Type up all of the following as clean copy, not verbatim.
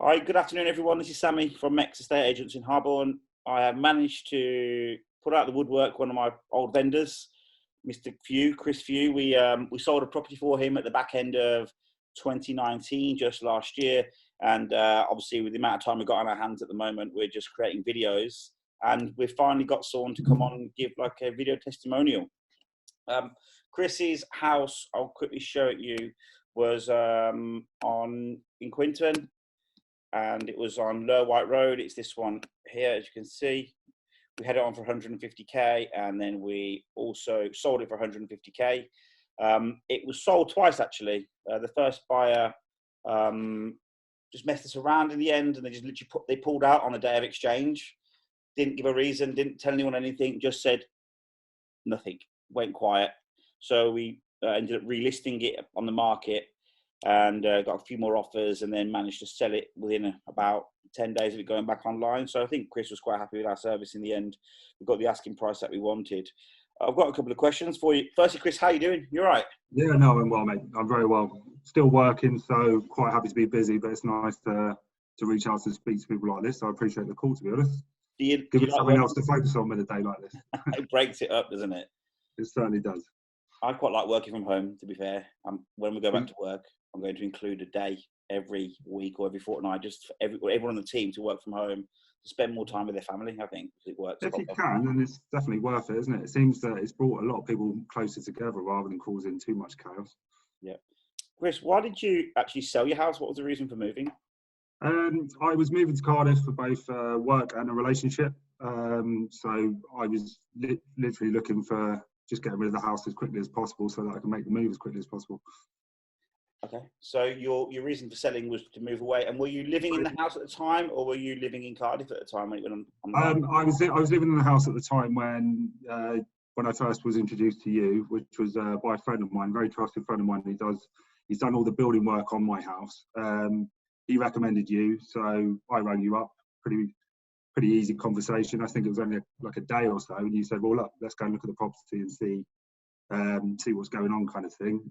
Hi, good afternoon, everyone. This is Sammy from Mex Estate Agents in Harborne. I have managed to put out the woodwork one of my old vendors, Mr. Few, Chris Few. We sold a property for him at the back end of 2019, just last year. And obviously, with the amount of time we've got on our hands at the moment, we're just creating videos. And we've finally got someone to come on and give like a video testimonial. Chris's house, I'll quickly show it you, was in Quinton. And it was on Lower White Road. It's this one here, as you can see. We had it on for 150k, and then we also sold it for 150k. It was sold twice, actually. The first buyer just messed us around in the end, and they just literally they pulled out on the day of exchange. Didn't give a reason, didn't tell anyone anything, just said nothing, went quiet. So we ended up relisting it on the market, and got a few more offers, and then managed to sell it within about 10 days of it going back online. So I think Chris was quite happy with our service in the end. We got the asking price that we wanted. I've got a couple of questions for you. Firstly, Chris, how are you doing? You all right? Yeah, no, I'm well, mate. I'm very well. Still working, so quite happy to be busy, but it's nice to reach out to speak to people like this. So I appreciate the call, to be honest. Give us something else to focus on with a day like this. It breaks it up, doesn't it? It certainly does. I quite like working from home, to be fair. When we go back to work, I'm going to include a day every week or every fortnight, just for everyone on the team to work from home, to spend more time with their family. I think it works. If you can, then it's definitely worth it, isn't it? It seems that it's brought a lot of people closer together rather than causing too much chaos. Yeah. Chris, why did you actually sell your house? What was the reason for moving? I was moving to Cardiff for both work and a relationship. So I was literally looking for just getting rid of the house as quickly as possible so that I can make the move as quickly as possible. Okay, so your reason for selling was to move away. And were you living in the house at the time, or were you living in Cardiff at the time when it went on? I was living in the house at the time when I first was introduced to you, which was by a friend of mine, very trusted friend of mine. He's done all the building work on my house. He recommended you, so I rang you up. Pretty easy conversation. I think it was only like a day or so, and you said, "Well, look, let's go and look at the property and see what's going on," kind of thing.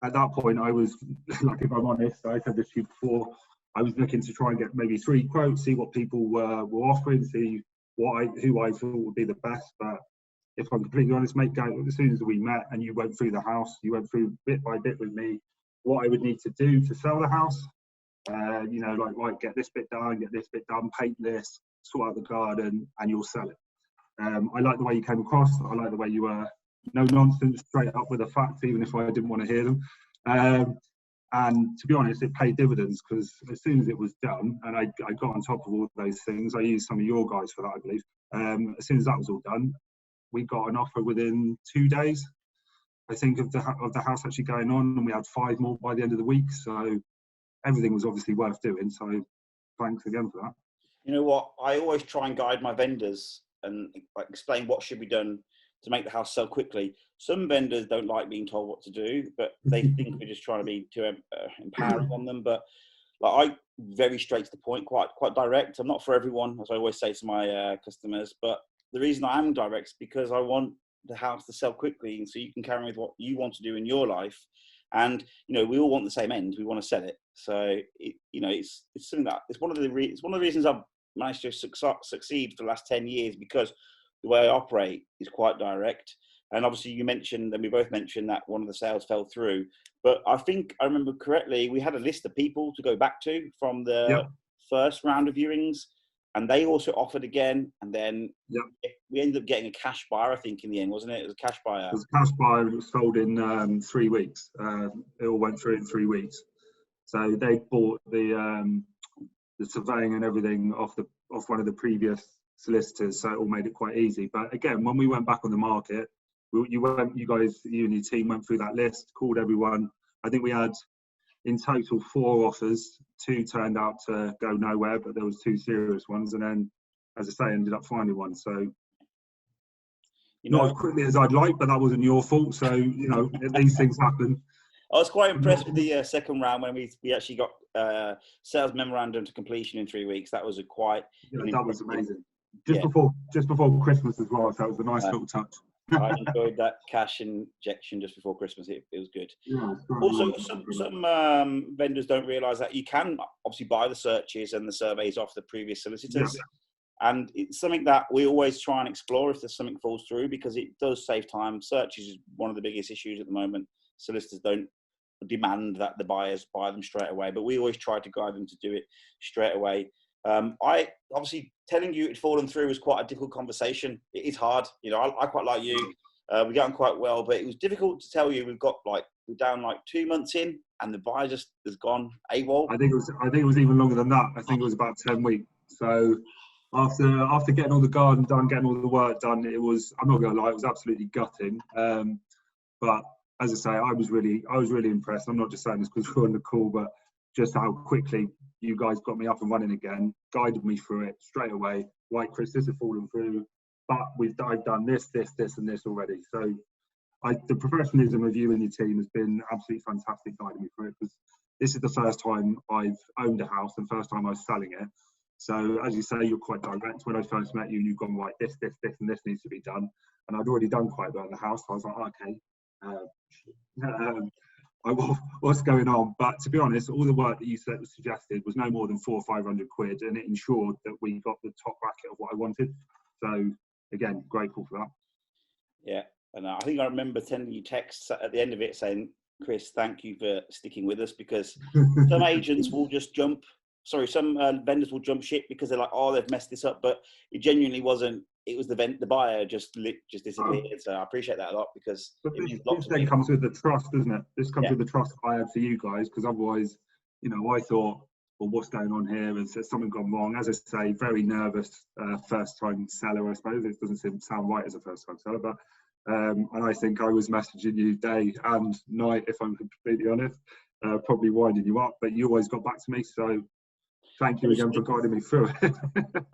At that point, I was, like, if I'm honest, I said this to you before, I was looking to try and get maybe 3 quotes, see what people were offering, see who I thought would be the best. But if I'm completely honest, mate, as soon as we met and you went through the house, you went through bit by bit with me what I would need to do to sell the house. Like, get this bit done, paint this, sort out the garden, and you'll sell it. I like the way you came across. I like the way you were no nonsense, straight up with the facts, even if I didn't want to hear them. And to be honest, it paid dividends, because as soon as it was done, and I got on top of all those things, I used some of your guys for that, I believe. As soon as that was all done, we got an offer within 2 days, I think, of the house actually going on, and we had 5 more by the end of the week. So everything was obviously worth doing. So thanks again for that. You know what? I always try and guide my vendors and explain what should be done to make the house sell quickly. Some vendors don't like being told what to do, but they think we're just trying to be too empowering on them. But like, I very straight to the point, quite direct. I'm not for everyone, as I always say to my customers. But the reason I am direct is because I want the house to sell quickly, and so you can carry on with what you want to do in your life. And we all want the same end. We want to sell it. So it's something that it's one of the reasons I've managed to succeed for the last 10 years, because the way I operate is quite direct. And obviously you mentioned, and we both mentioned, that one of the sales fell through. But I think I remember correctly, we had a list of people to go back to from the first round of viewings, and they also offered again. And then we ended up getting a cash buyer, I think, in the end, wasn't it? It was a cash buyer. It was a cash buyer. It was sold in 3 weeks. It all went through in 3 weeks. So they bought the surveying and everything off one of the previous solicitors, so it all made it quite easy. But again, when we went back on the market, you and your team went through that list, called everyone. I think we had in total 4 offers. 2 turned out to go nowhere, but there was 2 serious ones, and then, as I say, ended up finding one. So not as quickly as I'd like, but that wasn't your fault. So these things happen. I was quite impressed with the second round when we actually got sales memorandum to completion in 3 weeks. That was that was amazing. Just before Christmas as well, so it was a nice little touch. I enjoyed that cash injection just before Christmas. It was good. Yeah, it's great. Also, some vendors don't realise that you can obviously buy the searches and the surveys off the previous solicitors. Yeah. And it's something that we always try and explore if there's something falls through, because it does save time. Searches is one of the biggest issues at the moment. Solicitors don't demand that the buyers buy them straight away, but we always try to guide them to do it straight away. I obviously telling you it'd fallen through was quite a difficult conversation. It is hard, you know. I quite like you. We get on quite well, but it was difficult to tell you we're down like 2 months in, and the buyer just has gone AWOL. I think it was even longer than that. I think it was about 10 weeks. So after getting all the garden done, getting all the work done, it was, I'm not gonna lie, it was absolutely gutting. But as I say, I was really impressed. I'm not just saying this because we're on the call, but just how quickly you guys got me up and running again, guided me through it straight away. Right, Chris, this has fallen through, but I've done this, and this already. So the professionalism of you and your team has been absolutely fantastic guiding me through it, because this is the first time I've owned a house and first time I was selling it. So as you say, you're quite direct. When I first met you, you've gone, right, this, and this needs to be done. And I'd already done quite well in the house. So I was like, okay, what's going on? But to be honest, all the work that you suggested was no more than 400 or 500 quid, and it ensured that we got the top bracket of what I wanted. So again, grateful for that. Yeah, and I think I remember sending you texts at the end of it saying, Chris, thank you for sticking with us, because some agents will just some vendors will jump ship because they're like, oh, they've messed this up, but it genuinely wasn't. It was the buyer just disappeared. So I appreciate that a lot, because this then comes with the trust, doesn't it? This comes with the trust I had for you guys, because otherwise, you know, I thought, well, what's going on here? Has something gone wrong? As I say, very nervous first-time seller, I suppose. It doesn't sound right as a first-time seller, but and I think I was messaging you day and night, if I'm completely honest, probably winding you up, but you always got back to me. So thank you again for guiding me through it.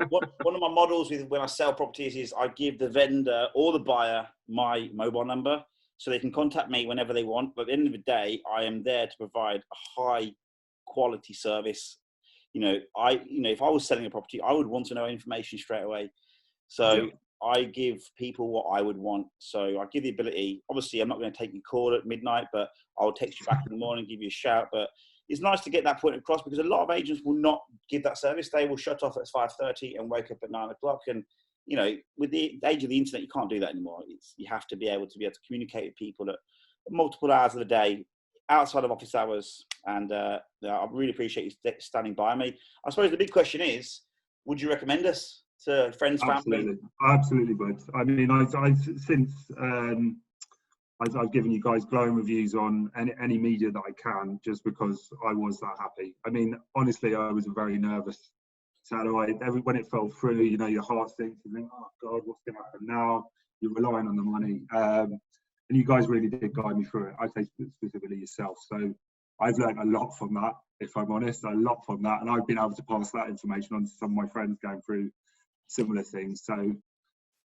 One of my models with when I sell properties is I give the vendor or the buyer my mobile number so they can contact me whenever they want. But at the end of the day, I am there to provide a high quality service. You know, if I was selling a property, I would want to know information straight away. So I give people what I would want. So I give the ability. Obviously, I'm not going to take your call at midnight, but I'll text you back in the morning, give you a shout. But it's nice to get that point across, because a lot of agents will not give that service. They will shut off at 5:30 and wake up at 9 o'clock. And, you know, with the age of the internet, you can't do that anymore. You have to be able to communicate with people at multiple hours of the day, outside of office hours. And I really appreciate you standing by me. I suppose the big question is, would you recommend us to friends, family? Absolutely would. I mean, I've given you guys glowing reviews on any media that I can, just because I was that happy. I mean, honestly, I was very nervous. So when it fell through, you know, your heart sinks. You think, oh God, what's going to happen now? You're relying on the money, and you guys really did guide me through it. I say specifically yourself. So I've learned a lot from that, if I'm honest, and I've been able to pass that information on to some of my friends going through similar things. So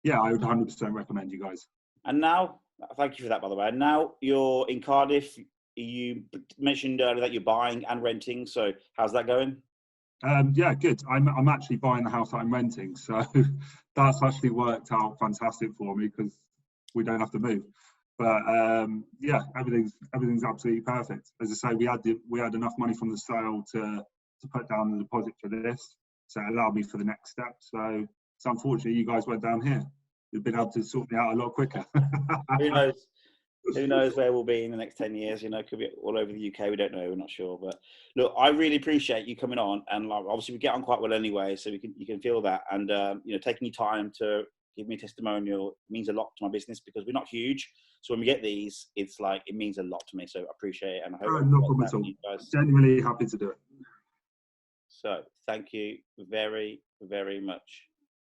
yeah, I would 100% recommend you guys. And now, thank you for that, by the way. And now you're in Cardiff. You mentioned earlier that you're buying and renting. So how's that going? Yeah, good. I'm actually buying the house that I'm renting, so that's actually worked out fantastic for me, because we don't have to move. But yeah, everything's absolutely perfect. As I say, we had enough money from the sale to put down the deposit for this, so it allowed me for the next step. So unfortunately, you guys went down here. You've been able to sort me out a lot quicker. Who knows? Who knows where we'll be in the next 10 years? You know, could be all over the UK. We don't know. We're not sure. But look, I really appreciate you coming on. And like, obviously, we get on quite well anyway, so you can feel that. And you know, taking your time to give me a testimonial means a lot to my business, because we're not huge. So when we get these, it's like it means a lot to me. So I appreciate it, and I hope no problem at all. guys. Genuinely happy to do it. So thank you very, very much.